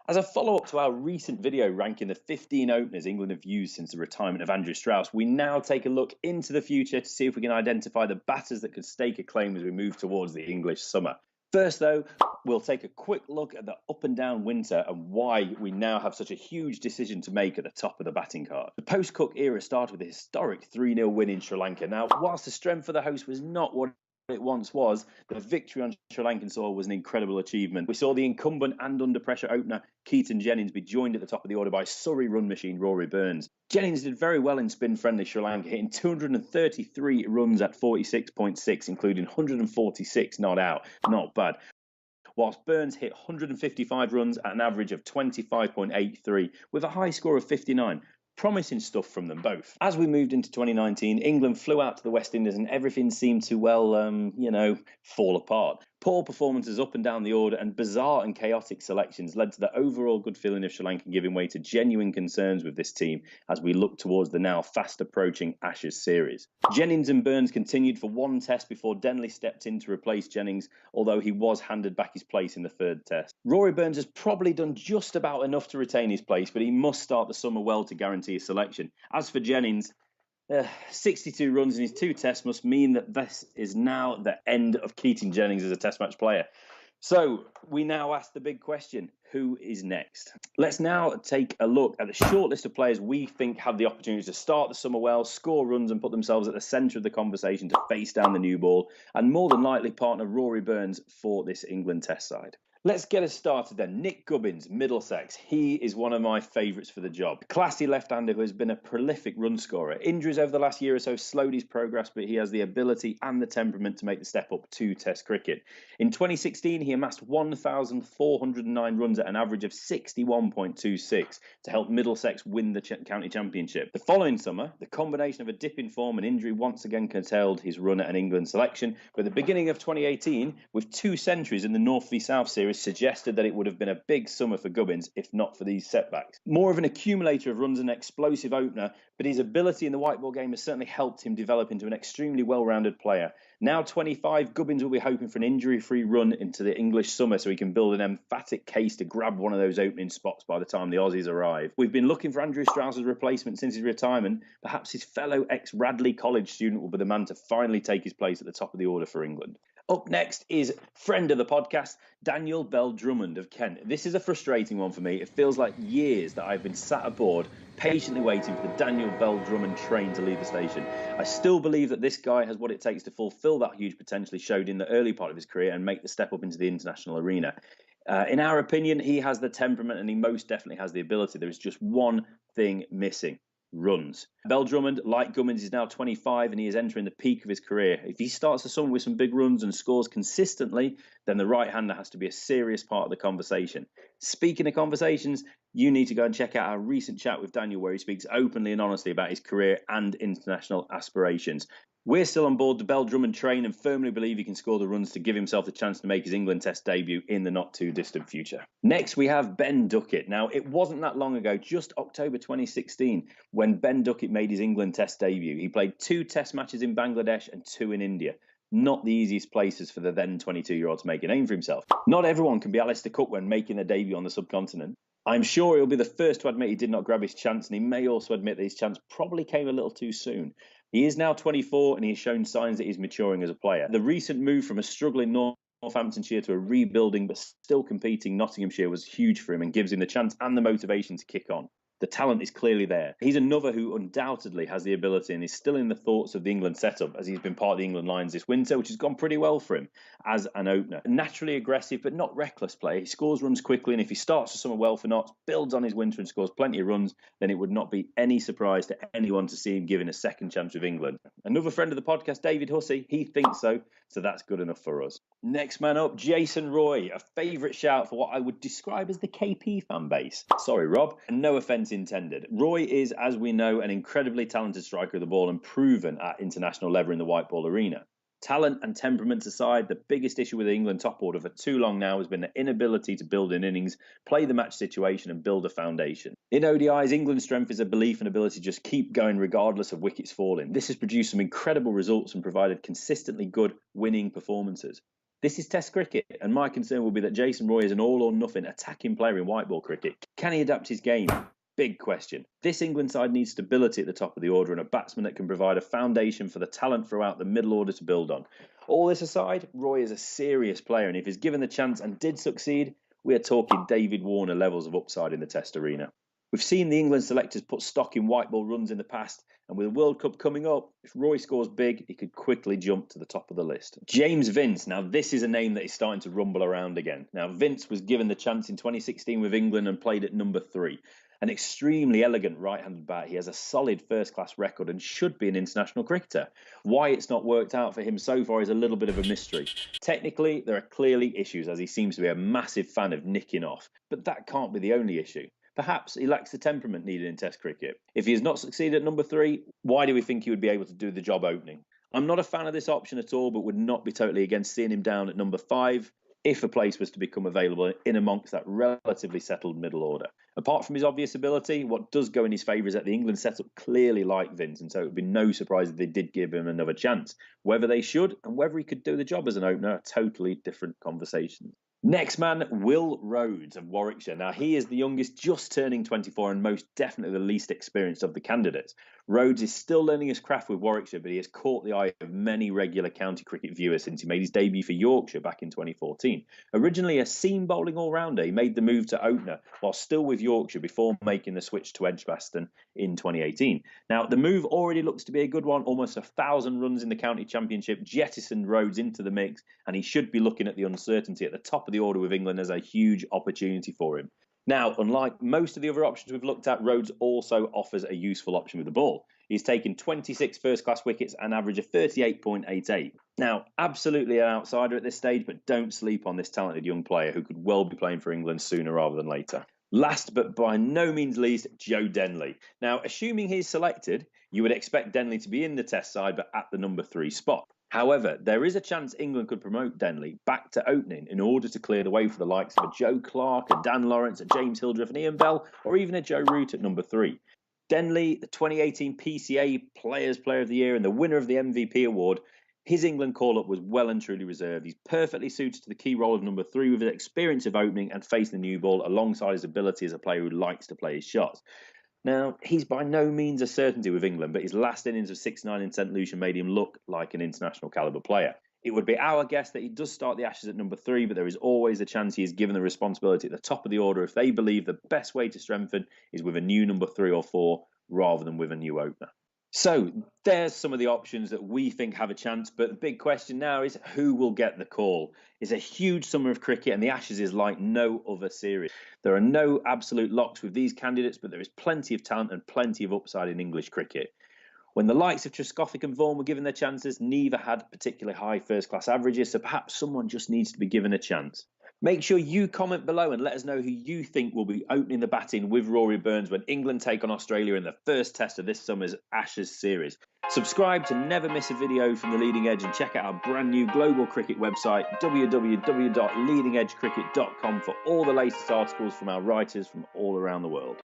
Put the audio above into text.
As a follow-up to our recent video ranking the 15 openers England have used since the retirement of Andrew Strauss, we now take a look into the future to see if we can identify the batters that could stake a claim as we move towards the English summer. First, though, we'll take a quick look at the up and down winter and why we now have such a huge decision to make at the top of the batting card. The post-Cook era started with a historic 3-0 win in Sri Lanka. Now, whilst the strength of the host was not what it once was, the victory on Sri Lankan soil was an incredible achievement. We saw the incumbent and under pressure opener Keaton Jennings be joined at the top of the order by Surrey run machine Rory Burns. Jennings did very well in spin-friendly Sri Lanka, hitting 233 runs at 46.6, including 146 not out. Not bad. Whilst Burns hit 155 runs at an average of 25.83 with a high score of 59. Promising stuff from them both. As we moved into 2019, England flew out to the West Indies and everything seemed to, fall apart. Poor performances up and down the order and bizarre and chaotic selections led to the overall good feeling of Sri Lanka giving way to genuine concerns with this team as we look towards the now fast approaching Ashes series. Jennings and Burns continued for one test before Denley stepped in to replace Jennings, although he was handed back his place in the third test. Rory Burns has probably done just about enough to retain his place, but he must start the summer well to guarantee his selection. As for Jennings, 62 runs in his 2 tests must mean that this is now the end of Keaton Jennings as a test match player. So we now ask the big question, who is next? Let's now take a look at the short list of players we think have the opportunity to start the summer well, score runs and put themselves at the centre of the conversation to face down the new ball and more than likely partner Rory Burns for this England test side. Let's get us started then. Nick Gubbins, Middlesex. He is one of my favourites for the job. Classy left-hander who has been a prolific run scorer. Injuries over the last year or so slowed his progress, but he has the ability and the temperament to make the step up to Test cricket. In 2016, he amassed 1,409 runs at an average of 61.26 to help Middlesex win the county championship. The following summer, the combination of a dip in form and injury once again curtailed his run at an England selection, but at the beginning of 2018, with 2 centuries in the North v South series, suggested that it would have been a big summer for Gubbins if not for these setbacks. More of an accumulator of runs and explosive opener, but his ability in the white ball game has certainly helped him develop into an extremely well-rounded player. Now 25, Gubbins will be hoping for an injury-free run into the English summer so he can build an emphatic case to grab one of those opening spots by the time the Aussies arrive. We've been looking for Andrew Strauss's replacement since his retirement. Perhaps his fellow ex-Radley College student will be the man to finally take his place at the top of the order for England. Up next is friend of the podcast, Daniel Bell Drummond of Kent. This is a frustrating one for me. It feels like years that I've been sat aboard, patiently waiting for the Daniel Bell Drummond train to leave the station. I still believe that this guy has what it takes to fulfil that huge potential he showed in the early part of his career and make the step up into the international arena. In our opinion, he has the temperament and he most definitely has the ability. There is just one thing missing. Runs. Bell Drummond, like Gubbins, is now 25 and he is entering the peak of his career. If he starts the summer with some big runs and scores consistently, then the right-hander has to be a serious part of the conversation. Speaking of conversations, you need to go and check out our recent chat with Daniel where he speaks openly and honestly about his career and international aspirations. We're still on board the Bell Drummond train and firmly believe he can score the runs to give himself the chance to make his England Test debut in the not too distant future. Next, we have Ben Duckett. Now, it wasn't that long ago, just October 2016, when Ben Duckett made his England Test debut. He played 2 Test matches in Bangladesh and 2 in India. Not the easiest places for the then 22-year-old to make a name for himself. Not everyone can be Alistair Cook when making their debut on the subcontinent. I'm sure he'll be the first to admit he did not grab his chance, and he may also admit that his chance probably came a little too soon. He is now 24 and he has shown signs that he's maturing as a player. The recent move from a struggling Northamptonshire to a rebuilding but still competing Nottinghamshire was huge for him and gives him the chance and the motivation to kick on. The talent is clearly there. He's another who undoubtedly has the ability and is still in the thoughts of the England setup as he's been part of the England lines this winter, which has gone pretty well for him as an opener. A naturally aggressive but not reckless player. He scores runs quickly and if he starts the summer well for Notts, builds on his winter and scores plenty of runs, then it would not be any surprise to anyone to see him given a second chance with England. Another friend of the podcast, David Hussey, he thinks so that's good enough for us. Next man up, Jason Roy, a favourite shout for what I would describe as the KP fan base. Sorry, Rob, and no offence intended. Roy is, as we know, an incredibly talented striker of the ball and proven at international level in the white ball arena. Talent and temperament aside, the biggest issue with the England top order for too long now has been the inability to build in innings, play the match situation and build a foundation. In ODIs, England's strength is a belief and ability to just keep going regardless of wickets falling. This has produced some incredible results and provided consistently good winning performances. This is Test cricket, and my concern will be that Jason Roy is an all-or-nothing attacking player in white ball cricket. Can he adapt his game? Big question. This England side needs stability at the top of the order and a batsman that can provide a foundation for the talent throughout the middle order to build on. All this aside, Roy is a serious player, and if he's given the chance and did succeed, we are talking David Warner levels of upside in the Test arena. We've seen the England selectors put stock in white ball runs in the past, and with the World Cup coming up, if Roy scores big, he could quickly jump to the top of the list. James Vince, now this is a name that is starting to rumble around again. Now Vince was given the chance in 2016 with England and played at number 3. An extremely elegant right-handed bat, he has a solid first-class record and should be an international cricketer. Why it's not worked out for him so far is a little bit of a mystery. Technically, there are clearly issues as he seems to be a massive fan of nicking off, but that can't be the only issue. Perhaps he lacks the temperament needed in Test cricket. If he has not succeeded at number 3, why do we think he would be able to do the job opening? I'm not a fan of this option at all, but would not be totally against seeing him down at number 5 if a place was to become available in amongst that relatively settled middle order. Apart from his obvious ability, what does go in his favour is that the England setup clearly like Vince, and so it would be no surprise if they did give him another chance. Whether they should and whether he could do the job as an opener are totally different conversations. Next man, Will Rhodes of Warwickshire. Now, he is the youngest, just turning 24, and most definitely the least experienced of the candidates. Rhodes is still learning his craft with Warwickshire, but he has caught the eye of many regular county cricket viewers since he made his debut for Yorkshire back in 2014. Originally a seam bowling all-rounder, he made the move to opener while still with Yorkshire before making the switch to Edgbaston in 2018. Now, the move already looks to be a good one. Almost 1,000 runs in the county championship jettisoned Rhodes into the mix, and he should be looking at the uncertainty at the top of the order with England as a huge opportunity for him. Now, unlike most of the other options we've looked at, Rhodes also offers a useful option with the ball. He's taken 26 first-class wickets and average of 38.88. Now, absolutely an outsider at this stage, but don't sleep on this talented young player who could well be playing for England sooner rather than later. Last but by no means least, Joe Denley. Now, assuming he's selected, you would expect Denley to be in the Test side, but at the number 3 spot. However, there is a chance England could promote Denley back to opening in order to clear the way for the likes of a Joe Clark, a Dan Lawrence, a James Hildreth, and Ian Bell, or even a Joe Root at number 3. Denley, the 2018 PCA Players Player of the Year and the winner of the MVP award, his England call-up was well and truly reserved. He's perfectly suited to the key role of number 3 with his experience of opening and facing the new ball alongside his ability as a player who likes to play his shots. Now, he's by no means a certainty with England, but his last innings of 6-9 in St Lucia made him look like an international calibre player. It would be our guess that he does start the Ashes at number 3, but there is always a chance he is given the responsibility at the top of the order if they believe the best way to strengthen is with a new number 3 or 4 rather than with a new opener. So there's some of the options that we think have a chance, but the big question now is who will get the call? It's a huge summer of cricket and the Ashes is like no other series. There are no absolute locks with these candidates, but there is plenty of talent and plenty of upside in English cricket. When the likes of Trescothick and Vaughan were given their chances, neither had particularly high first-class averages, so perhaps someone just needs to be given a chance. Make sure you comment below and let us know who you think will be opening the batting with Rory Burns when England take on Australia in the first test of this summer's Ashes series. Subscribe to never miss a video from The Leading Edge and check out our brand new global cricket website, www.leadingedgecricket.com, for all the latest articles from our writers from all around the world.